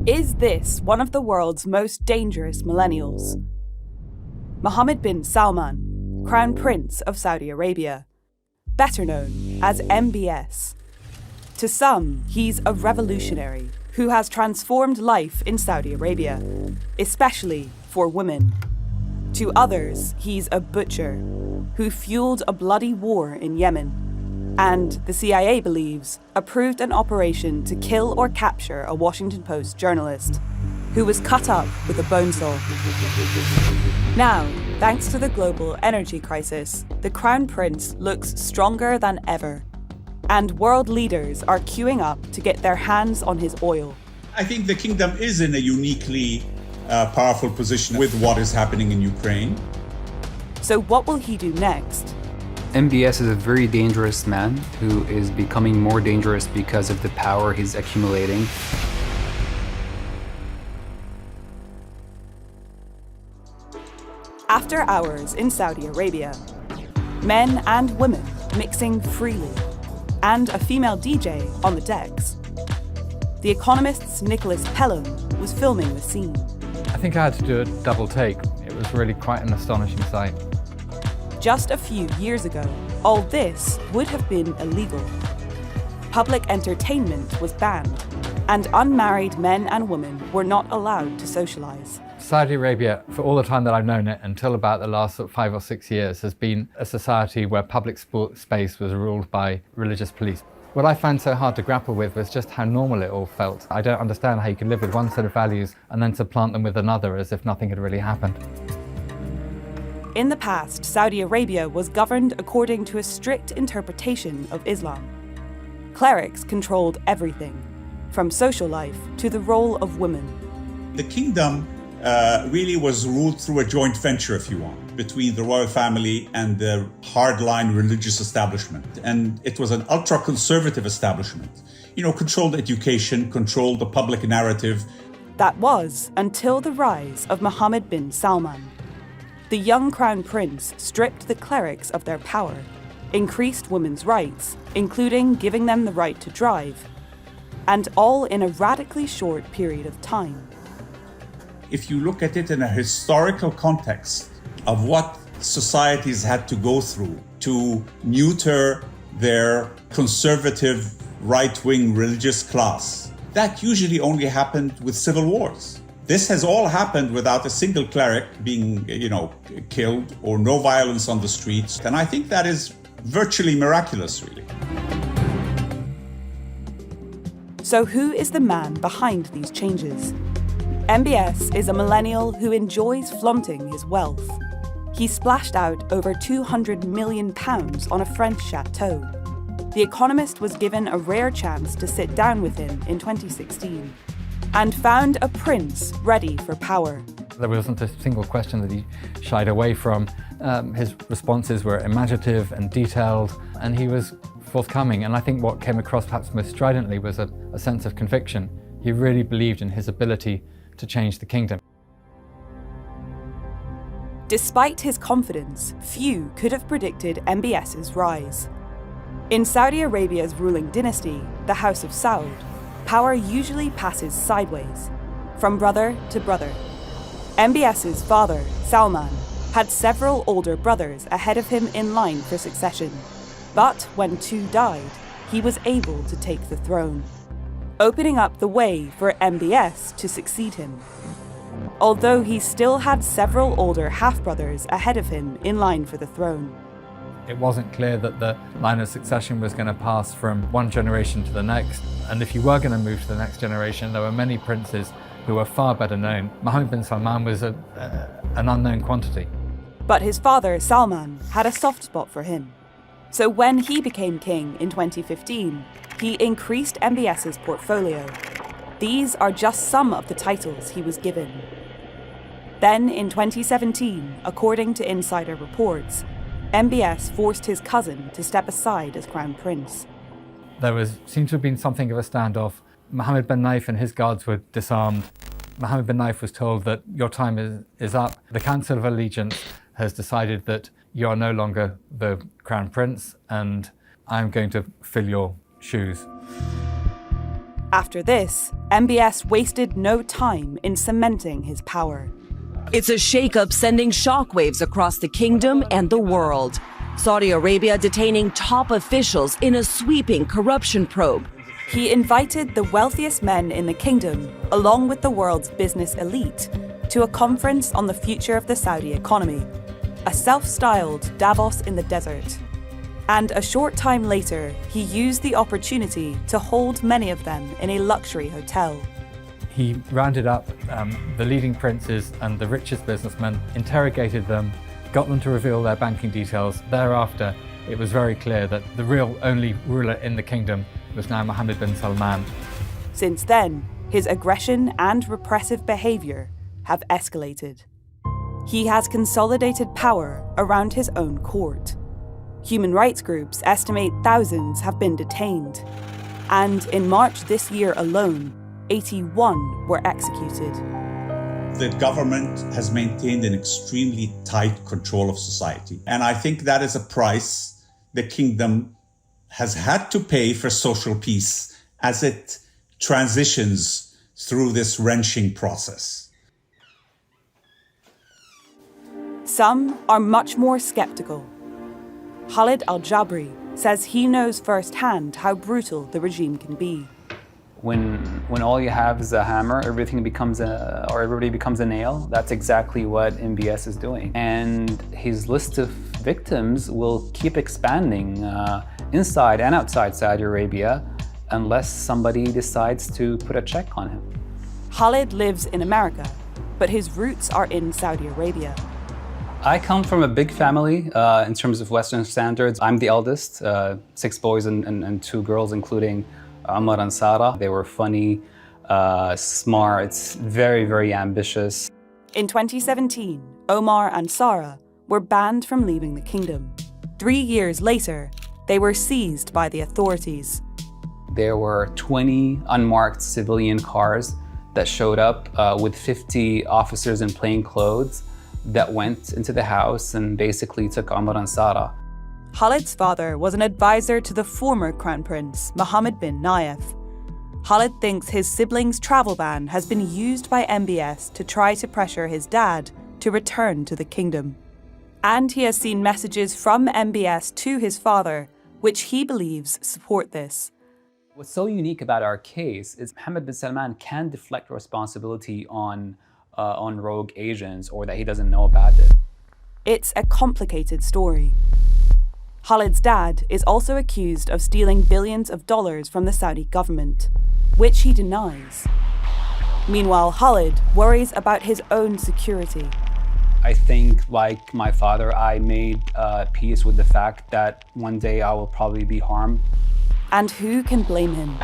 Is this one of the world's most dangerous millennials? Mohammed bin Salman, Crown Prince of Saudi Arabia, better known as MBS. To some, he's a revolutionary who has transformed life in Saudi Arabia, especially for women. To others, he's a butcher who fueled a bloody war in Yemen, and the CIA believes approved an operation to kill or capture a Washington Post journalist who was cut up with a bone saw. Now, thanks to the global energy crisis, the Crown Prince looks stronger than ever, and world leaders are queuing up to get their hands on his oil. I think the kingdom is in a uniquely powerful position with what is happening in Ukraine. So what will he do next? MBS is a very dangerous man who is becoming more dangerous because of the power he's accumulating. After hours in Saudi Arabia, men and women mixing freely, and a female DJ on the decks. The Economist's Nicholas Pelham was filming the scene. I think I had to do a double take. It was really quite an astonishing sight. Just a few years ago, all this would have been illegal. Public entertainment was banned, and unmarried men and women were not allowed to socialize. Saudi Arabia, for all the time that I've known it, until about the last 5 or 6 years, has been a society where public space was ruled by religious police. What I found so hard to grapple with was just how normal it all felt. I don't understand how you can live with one set of values and then supplant them with another as if nothing had really happened. In the past, Saudi Arabia was governed according to a strict interpretation of Islam. Clerics controlled everything, from social life to the role of women. The kingdom really was ruled through a joint venture, if you want, between the royal family and the hardline religious establishment. And it was an ultra-conservative establishment. Controlled education, controlled the public narrative. That was until the rise of Mohammed bin Salman. The young crown prince stripped the clerics of their power, increased women's rights, including giving them the right to drive, and all in a radically short period of time. If you look at it in a historical context of what societies had to go through to neuter their conservative right-wing religious class, that usually only happened with civil wars. This has all happened without a single cleric being, killed or no violence on the streets. And I think that is virtually miraculous, really. So who is the man behind these changes? MBS is a millennial who enjoys flaunting his wealth. He splashed out over £200 million on a French chateau. The Economist was given a rare chance to sit down with him in 2016 and found a prince ready for power. There wasn't a single question that he shied away from. His responses were imaginative and detailed, and he was forthcoming. And I think what came across perhaps most stridently was a sense of conviction. He really believed in his ability to change the kingdom. Despite his confidence, few could have predicted MBS's rise. In Saudi Arabia's ruling dynasty, the House of Saud, power usually passes sideways, from brother to brother. MBS's father, Salman, had several older brothers ahead of him in line for succession. But when two died, he was able to take the throne, opening up the way for MBS to succeed him. Although he still had several older half-brothers ahead of him in line for the throne. It wasn't clear that the line of succession was going to pass from one generation to the next. And if you were going to move to the next generation, there were many princes who were far better known. Mohammed bin Salman was an unknown quantity. But his father, Salman, had a soft spot for him. So when he became king in 2015, he increased MBS's portfolio. These are just some of the titles he was given. Then in 2017, according to insider reports, MBS forced his cousin to step aside as crown prince. There seemed to have been something of a standoff. Mohammed bin Naif and his guards were disarmed. Mohammed bin Naif was told that your time is up. The Council of Allegiance has decided that you are no longer the crown prince and I'm going to fill your shoes. After this, MBS wasted no time in cementing his power. It's a shakeup sending shockwaves across the kingdom and the world. Saudi Arabia detaining top officials in a sweeping corruption probe. He invited the wealthiest men in the kingdom, along with the world's business elite, to a conference on the future of the Saudi economy, a self-styled Davos in the desert. And a short time later, he used the opportunity to hold many of them in a luxury hotel. He rounded up the leading princes and the richest businessmen, interrogated them, got them to reveal their banking details. Thereafter, it was very clear that the real only ruler in the kingdom was now Mohammed bin Salman. Since then, his aggression and repressive behavior have escalated. He has consolidated power around his own court. Human rights groups estimate thousands have been detained. And in March this year alone, 81 were executed. The government has maintained an extremely tight control of society. And I think that is a price the kingdom has had to pay for social peace as it transitions through this wrenching process. Some are much more skeptical. Khalid al-Jabri says he knows firsthand how brutal the regime can be. When all you have is a hammer, everybody becomes a nail. That's exactly what MBS is doing. And his list of victims will keep expanding inside and outside Saudi Arabia unless somebody decides to put a check on him. Khalid lives in America, but his roots are in Saudi Arabia. I come from a big family in terms of Western standards. I'm the eldest, 6 boys and 2 girls, including Omar and Sarah. They were funny, smart, very, very ambitious. In 2017, Omar and Sarah were banned from leaving the kingdom. 3 years later, they were seized by the authorities. There were 20 unmarked civilian cars that showed up with 50 officers in plain clothes that went into the house and basically took Omar and Sarah. Khalid's father was an advisor to the former Crown Prince, Mohammed bin Nayef. Khalid thinks his siblings' travel ban has been used by MBS to try to pressure his dad to return to the kingdom. And he has seen messages from MBS to his father, which he believes support this. What's so unique about our case is Mohammed bin Salman can deflect responsibility on rogue agents or that he doesn't know about it. It's a complicated story. Khalid's dad is also accused of stealing billions of dollars from the Saudi government, which he denies. Meanwhile, Khalid worries about his own security. I think, like my father, I made peace with the fact that one day I will probably be harmed. And who can blame him?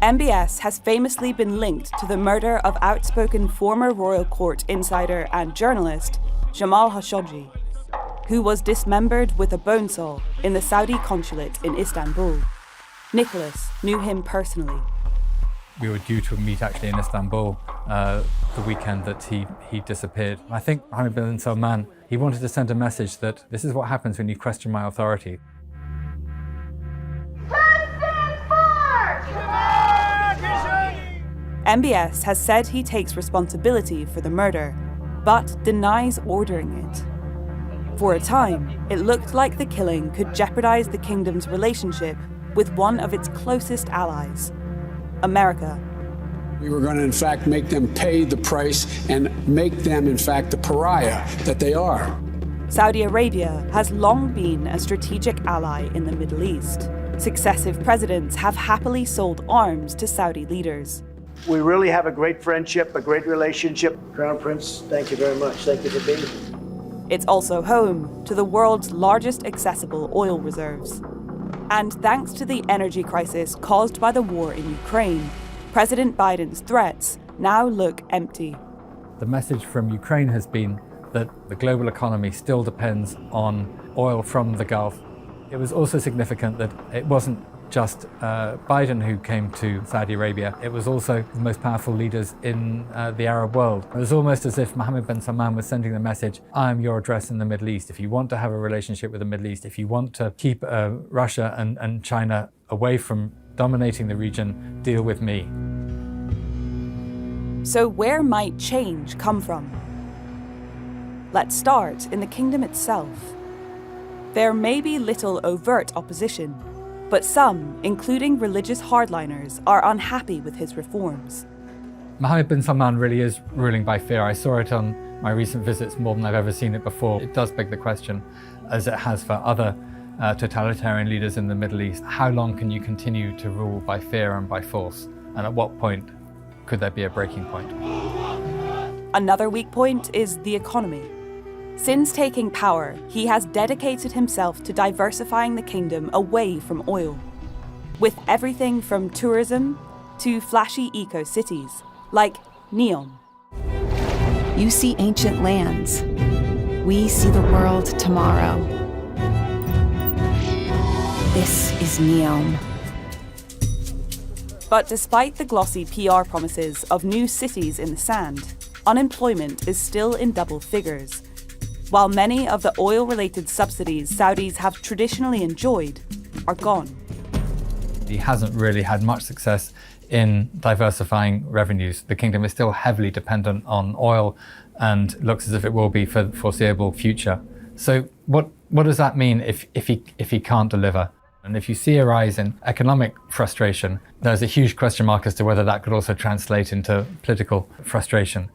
MBS has famously been linked to the murder of outspoken former royal court insider and journalist Jamal Khashoggi, who was dismembered with a bone saw in the Saudi consulate in Istanbul. Nicholas knew him personally. We were due to meet actually in Istanbul the weekend that he disappeared. I think Mohammed bin Salman, he wanted to send a message that this is what happens when you question my authority. MBS has said he takes responsibility for the murder, but denies ordering it. For a time, it looked like the killing could jeopardize the kingdom's relationship with one of its closest allies, America. We were going to, in fact, make them pay the price and make them, in fact, the pariah that they are. Saudi Arabia has long been a strategic ally in the Middle East. Successive presidents have happily sold arms to Saudi leaders. We really have a great friendship, a great relationship. Crown Prince, thank you very much. Thank you for being here. It's also home to the world's largest accessible oil reserves. And thanks to the energy crisis caused by the war in Ukraine, President Biden's threats now look empty. The message from Ukraine has been that the global economy still depends on oil from the Gulf. It was also significant that it wasn't just Biden who came to Saudi Arabia. It was also the most powerful leaders in the Arab world. It was almost as if Mohammed bin Salman was sending the message, I am your address in the Middle East. If you want to have a relationship with the Middle East, if you want to keep Russia and China away from dominating the region, deal with me. So where might change come from? Let's start in the kingdom itself. There may be little overt opposition, but some, including religious hardliners, are unhappy with his reforms. Mohammed bin Salman really is ruling by fear. I saw it on my recent visits more than I've ever seen it before. It does beg the question, as it has for other totalitarian leaders in the Middle East, how long can you continue to rule by fear and by force? And at what point could there be a breaking point? Another weak point is the economy. Since taking power, he has dedicated himself to diversifying the kingdom away from oil, with everything from tourism to flashy eco-cities, like Neom. You see ancient lands. We see the world tomorrow. This is Neom. But despite the glossy PR promises of new cities in the sand, unemployment is still in double figures, while many of the oil-related subsidies Saudis have traditionally enjoyed are gone. He hasn't really had much success in diversifying revenues. The kingdom is still heavily dependent on oil and looks as if it will be for the foreseeable future. So what does that mean if he can't deliver? And if you see a rise in economic frustration, there's a huge question mark as to whether that could also translate into political frustration.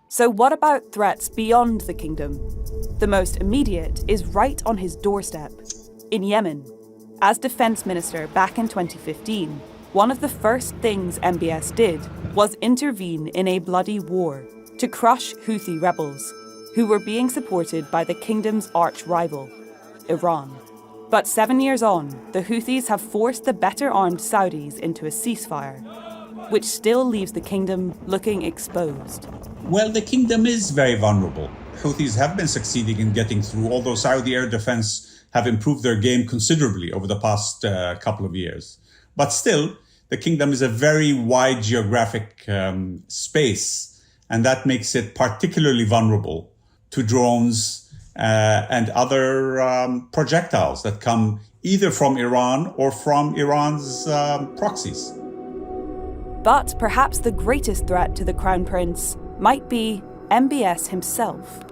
So what about threats beyond the kingdom? The most immediate is right on his doorstep, in Yemen. As defense minister back in 2015, one of the first things MBS did was intervene in a bloody war to crush Houthi rebels, who were being supported by the kingdom's arch-rival, Iran. But 7 years on, the Houthis have forced the better-armed Saudis into a ceasefire, which still leaves the kingdom looking exposed. Well, the kingdom is very vulnerable. Houthis have been succeeding in getting through, although Saudi air defense have improved their game considerably over the past couple of years. But still, the kingdom is a very wide geographic space, and that makes it particularly vulnerable to drones and other projectiles that come either from Iran or from Iran's proxies. But perhaps the greatest threat to the Crown Prince might be MBS himself.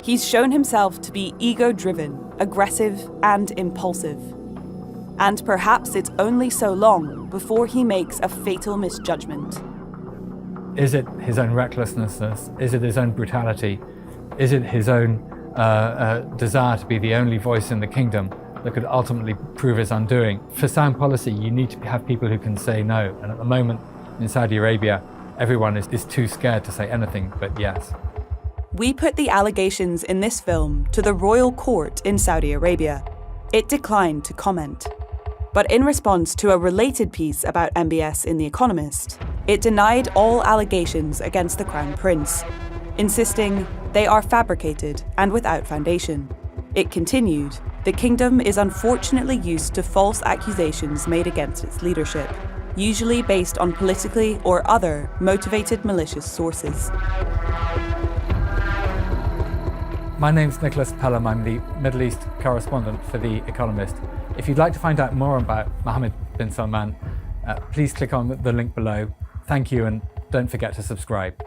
He's shown himself to be ego-driven, aggressive, and impulsive. And perhaps it's only so long before he makes a fatal misjudgment. Is it his own recklessness? Is it his own brutality? Is it his own desire to be the only voice in the kingdom that could ultimately prove his undoing? For sound policy, you need to have people who can say no. And at the moment, in Saudi Arabia, everyone is too scared to say anything but yes. We put the allegations in this film to the royal court in Saudi Arabia. It declined to comment. But in response to a related piece about MBS in The Economist, it denied all allegations against the Crown Prince, insisting they are fabricated and without foundation. It continued, the kingdom is unfortunately used to false accusations made against its leadership, usually based on politically or other motivated malicious sources. My name's Nicholas Pelham. I'm the Middle East correspondent for The Economist. If you'd like to find out more about Mohammed bin Salman, please click on the link below. Thank you, and don't forget to subscribe.